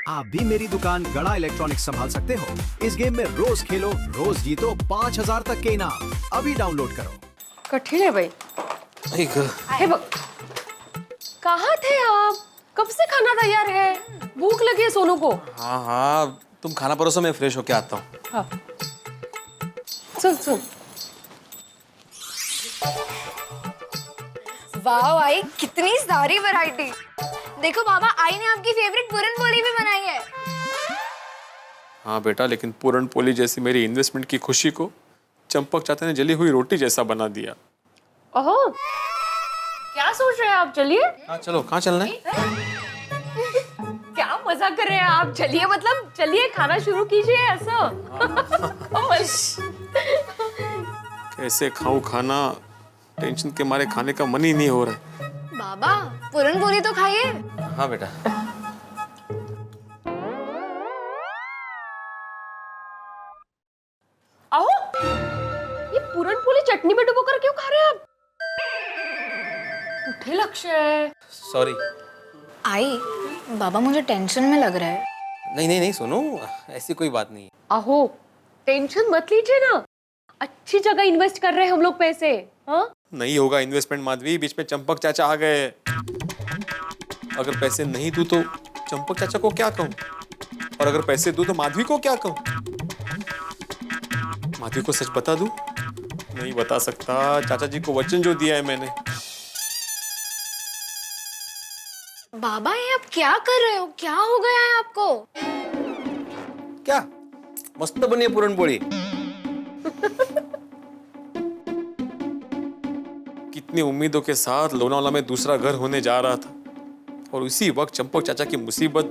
आप भी मेरी दुकान गड़ा इलेक्ट्रॉनिक्स संभाल सकते हो। इस गेम में रोज खेलो, रोज जीतो 5000 तक के इनाम। अभी डाउनलोड करो। कठिन है भाई। हे कहाँ थे आप? कब से खाना तैयार है? भूख लगी है सोनू को। हाँ हाँ, तुम खाना परोसो, मैं फ्रेश होके आता हूँ। हाँ। सुन सुन। वाह आई, कितनी सारी वैरायटी। देखो पापा, आई ने आपकी फेवरेट पूरन पोली भी बनाई है। हाँ बेटा, लेकिन पूरन पोली जैसी मेरी इन्वेस्टमेंट की खुशी को चंपक चाचा ने जली हुई रोटी जैसा बना दिया। ओहो, क्या सोच रहे हैं आप? चलिए। हाँ चलो, कहाँ चलना है? क्या मजाक कर रहे हैं आप? चलिए मतलब चलिए, खाना शुरू कीजिए ऐसा। कैसे खाऊं खाना? टेंशन के मारे खाने का मन ही नहीं हो रहा है। बाबा, पूरन पोली तो खाइए। हाँ बेटा। आओ, ये पूरन पोली चटनी में डुबोकर क्यों खा रहे हैं आप? उठे लक्ष्य। सॉरी। आई, बाबा मुझे टेंशन में लग रहा है। नहीं नहीं नहीं, सुनो, ऐसी कोई बात नहीं। आहो, टेंशन मत लीजिए ना, अच्छी जगह इन्वेस्ट कर रहे हैं हम लोग पैसे। हाँ, नहीं होगा इन्वेस्टमेंट माधवी, बीच में चंपक चाचा आ गए। अगर पैसे नहीं दूं तो चंपक चाचा को क्या कहूं, और अगर पैसे दूं तो माधवी को क्या कहूं? माधवी को सच बता दूं? नहीं बता सकता, चाचा जी को वचन जो दिया है मैंने। बाबा, ये आप क्या कर रहे हो? क्या हो गया है आपको? क्या मस्त बनी है पूरन पोली। कितनी उम्मीदों के साथ लोनावाला में दूसरा घर होने जा रहा था, और उसी वक्त चंपक चाचा की मुसीबत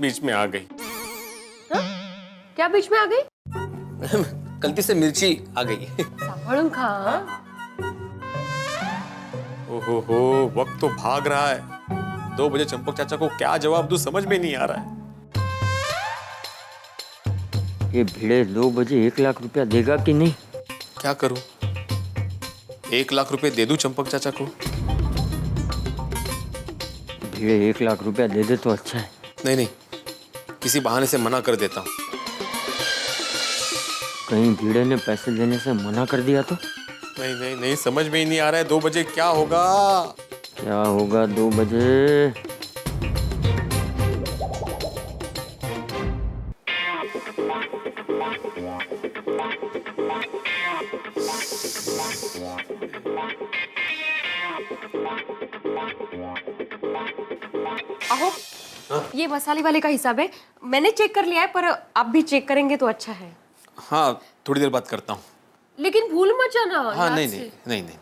बीच में आ गई। क्या बीच में आ गई? गलती से मिर्ची आ गई। सांभळून खा। ओहो, वक्त तो भाग रहा है। 2 बजे चंपक चाचा को क्या जवाब दूं समझ में नहीं आ रहा है। ये भिड़े 2 बजे 1 लाख रुपया देगा कि नहीं? क्या करूं? 1 लाख रुपए दे दूं चंपक चाचा को? भिड़े 1 लाख रुपया दे दे तो अच्छा है। नहीं नहीं, किसी बहाने से मना कर देता हूं। कहीं भिड़े ने पैसे देने से मना कर दिया तो? नहीं नहीं नहीं, समझ में ही नहीं आ रहा है 2 बजे क्या होगा। क्या होगा 2 बजे? आहो, ये मसाले वाले का हिसाब है, मैंने चेक कर लिया है, पर आप भी चेक करेंगे तो अच्छा है। हाँ, थोड़ी देर बात करता हूँ। लेकिन भूल मत जाना। हाँ, याद नहीं से। नहीं नहीं नहीं।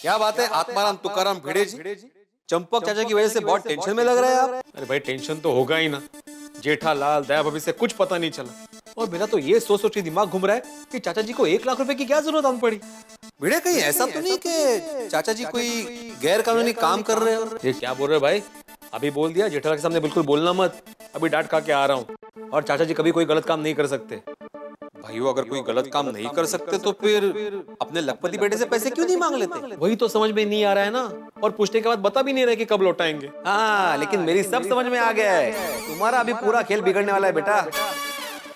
क्या बात है आत्माराम तुकाराम भिड़े जी, चंपक चाचा की वजह से बहुत टेंशन में लग रहा है आप। अरे भाई, टेंशन तो होगा ही ना। जेठालाल, दया भाभी से कुछ पता नहीं चला, और मेरा तो ये सोच सोच के दिमाग घूम रहा है कि चाचा जी को 1 लाख रुपए की क्या जरूरत आन पड़ी। भिड़े, कहीं ऐसा तो नहीं कि चाचा जी कोई गैर कानूनी काम कर रहे हो? ये क्या बोल रहे हो भाई? अभी बोल दिया, जेठालाल के सामने बिल्कुल बोलना मत। अभी डांट खा के आ रहा हूँ। और चाचा जी कभी कोई गलत काम नहीं कर सकते। भाइयों, अगर कोई गलत काम नहीं कर सकते तो फिर अपने लखपति बेटे से पैसे क्यों नहीं मांग लेते? वही तो समझ में नहीं आ रहा है ना, और पूछने के बाद बता भी नहीं रहे कि कब लौटाएंगे। हाँ, लेकिन मेरी सब समझ में आ गया है। तुम्हारा अभी पूरा खेल बिगड़ने वाला है बेटा।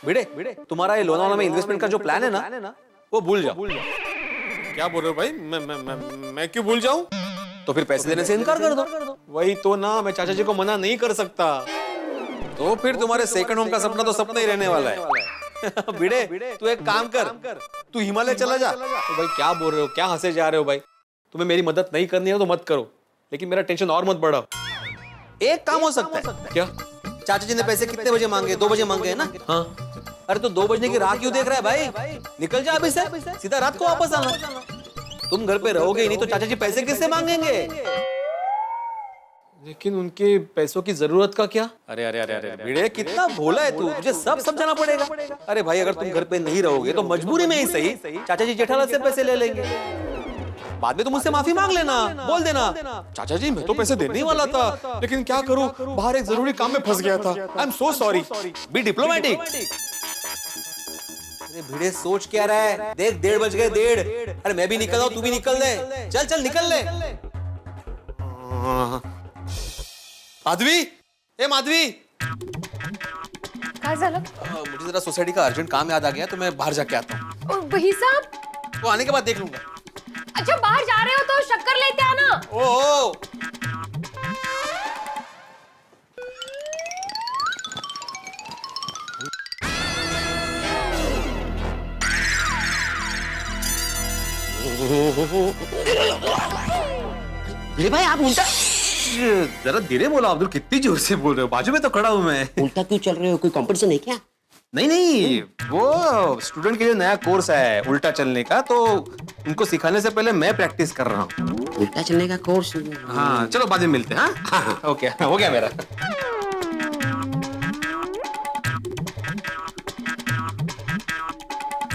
भिड़े, तुम्हारा ये लोनावाला में इन्वेस्टमेंट का जो प्लान है ना, वो भूल जाओ। क्या बोल रहे हो भाई? मैं क्यों भूल जाऊं? तो फिर पैसे देने से इनकार कर दो। वही तो ना, मैं चाचा जी को मना नहीं कर सकता। तो फिर तुम्हारे सेकंड होम का सपना तो सपना ही रहने वाला है। भिड़े, तू एक काम कर, तू हिमालय चला जा। तो भाई क्या बोल रहे हो? क्या हंसे जा रहे हो भाई? तुम्हें मेरी मदद नहीं करनी है तो मत करो, लेकिन मेरा टेंशन और मत बढ़ाओ। एक काम हो सकता है। क्या? चाचा जी ने पैसे कितने बजे मांगे? 2 बजे मांगे है ना? हाँ। अरे तो 2 बजने की राह क्यों देख रहा है भाई? निकल जा अभी से, सीधा रात को वापस आना। तुम घर पे रहोगे ही नहीं तो चाचा जी पैसे किससे मांगेंगे? लेकिन उनके पैसों की जरूरत का क्या? अरे अरे अरे अरे भिड़े, कितना भोला है तू, तुझे सब समझाना पड़ेगा। अरे भाई, अगर तुम घर पे नहीं रहोगे तो मजबूरी में ही सही चाचा जी जेठालाल से पैसे ले लेंगे। बाद में तुम मुझसे माफी मांग लेना, बोल देना चाचा जी मैं तो पैसे देने ही वाला था, लेकिन क्या करूं, बाहर एक जरूरी काम में फंस गया था। I am so sorry. B diplomatic. अरे भिड़े सोच क्या रहा है? देख 1:30 बज गए, 1:30। अरे मैं भी निकल रहा हूं, तू भी निकल ले। चल चल निकल ले। माधवी, ए माधवी, काय झालं? मुझे जरा सोसाइटी का अर्जेंट काम याद आ गया, तो मैं बाहर जाके आता हूँ। ओ, वही साहब, वो आने के बाद देख लूंगा। अच्छा बाहर जा रहे हो तो शक्कर लेते आना। ओह अरे भाई आप उल्टा जरा धीरे बोलो अब्दुल, कितनी जोर से बोल रहे हो? बाजू में तो खड़ा हूं मैं। उल्टा क्यों चल रहे हो? कोई कंपटीशन है क्या? नहीं नहीं, वो स्टूडेंट के लिए नया कोर्स है उल्टा चलने का, तो उनको सिखाने से पहले मैं प्रैक्टिस कर रहा हूँ। उल्टा चलने का कोर्स? हाँ चलो बाद में मिलते हैं। हाँ ओके, हो गया मेरा।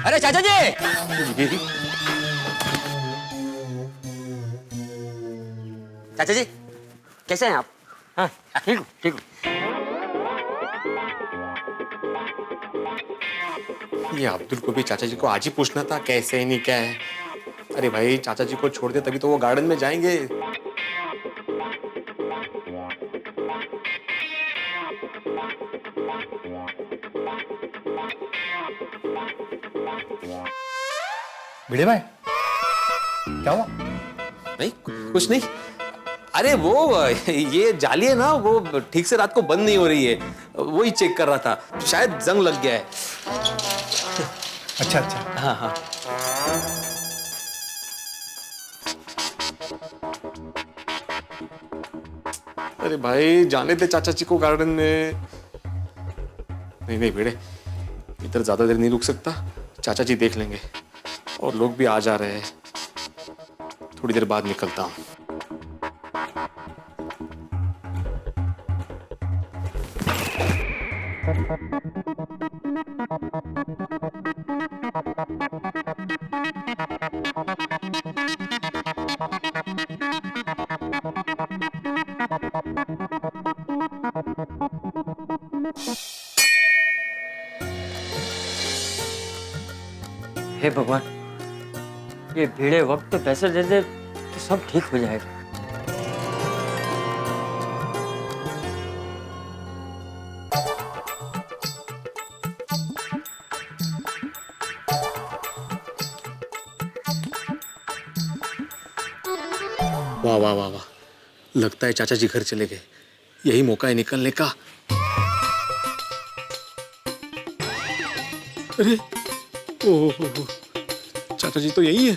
अरे चाचा जी, चाचा जी कैसे हैं आप? हाँ ठीक हूँ ठीक हूँ। ये अब्दुल को भी चाचा जी को आज ही पूछना था कैसे है नहीं क्या है। अरे भाई चाचा जी को छोड़ दे तभी तो वो गार्डन में जाएंगे। भिड़े भाई क्या हुआ? नहीं कुछ नहीं। अरे वो ये जाली है ना, वो ठीक से रात को बंद नहीं हो रही है, वही चेक कर रहा था, शायद जंग लग गया है। अच्छा अच्छा। हाँ हाँ। अरे भाई जाने दे चाचा जी को गार्डन में। नहीं नहीं भिड़े, इधर ज्यादा देर नहीं रुक सकता, चाचा जी देख लेंगे और लोग भी आ जा रहे हैं। थोड़ी देर बाद निकलता हूँ। हे भगवान, ये भिड़े वक्त तो पैसे दे दे तो सब ठीक हो जाएगा। वाह वाह वाह वाह, लगता है चाचा जी घर चले गए। यही मौका है निकलने का। अरे ओह, चाचा जी तो यही है।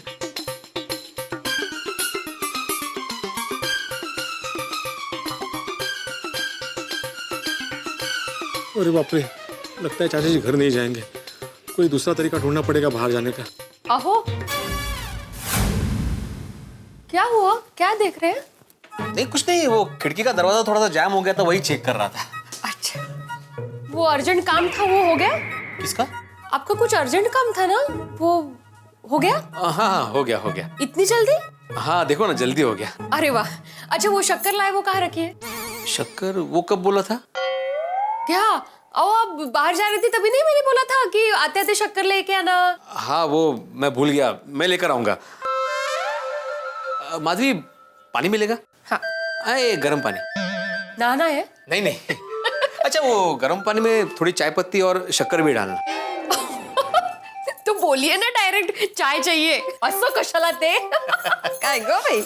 अरे बाप रे, लगता है चाचा जी घर नहीं जाएंगे। कोई दूसरा तरीका ढूंढना पड़ेगा बाहर जाने का। अहो, क्या हुआ? क्या देख रहे हैं? नहीं कुछ नहीं, वो खिड़की का दरवाजा थोड़ा सा जैम हो गया था, वही चेक कर रहा था। अच्छा, वो अर्जेंट काम था, वो हो गया? किसका? आपका कुछ अर्जेंट काम था ना, वो हो गया? हाँ हाँ हो गया हो गया। इतनी जल्दी? हाँ देखो ना जल्दी हो गया। अरे वाह। अच्छा वो शक्कर लाए, वो कहाँ रखी है? शक्कर वो कब बोला था? क्या? ओ आप बाहर जा रही थी तभी नहीं मैंने बोला था कि आते आते शक्कर लेके आना? हाँ वो मैं भूल गया, मैं लेकर आऊंगा। माधवी पानी मिलेगा? हाँ। अरे गर्म पानी। नहाना है? नहीं नहीं। अच्छा वो गर्म पानी में थोड़ी चाय पत्ती और शक्कर भी डालना। तो बोलिए ना डायरेक्ट चाय चाहिए, असं कशाला ते? काय गो भाई?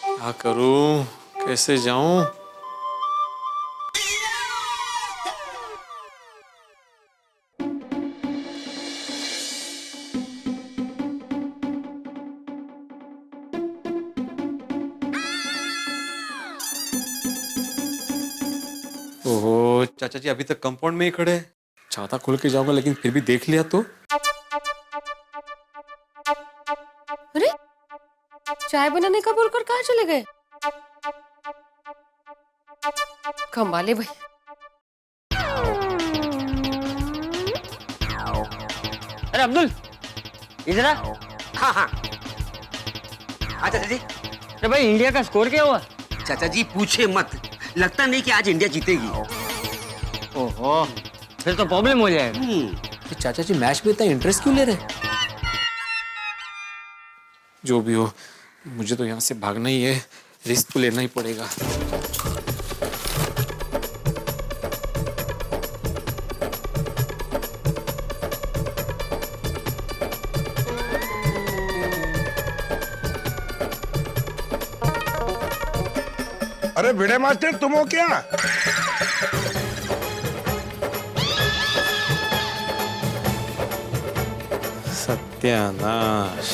क्या करूं, कैसे जाऊं? ओहो, चाचा जी अभी तक कंपाउंड में ही खड़े हैं। छाता खोल के जाऊंगा लेकिन फिर भी देख लिया तो। अरे चाय बनाने का बोलकर कहाँ चले गए? कमाले भाई। अरे अब्दुल, इधर आ। हाँ हाँ। हाँ चाचा जी। अरे भाई, इंडिया का स्कोर क्या हुआ? चाचा जी पूछे मत, लगता नहीं कि आज इंडिया जीतेगी। ओहो, फिर तो प्रॉब्लम हो जाएगा। ये चाचा जी मैच में इतना इंटरेस्ट क्यों ले रहे? जो भी हो, मुझे तो यहाँ से भागना ही है, रिस्क तो लेना ही पड़ेगा। अरे भिड़े मास्टर, तुम हो क्या? सत्यानाश।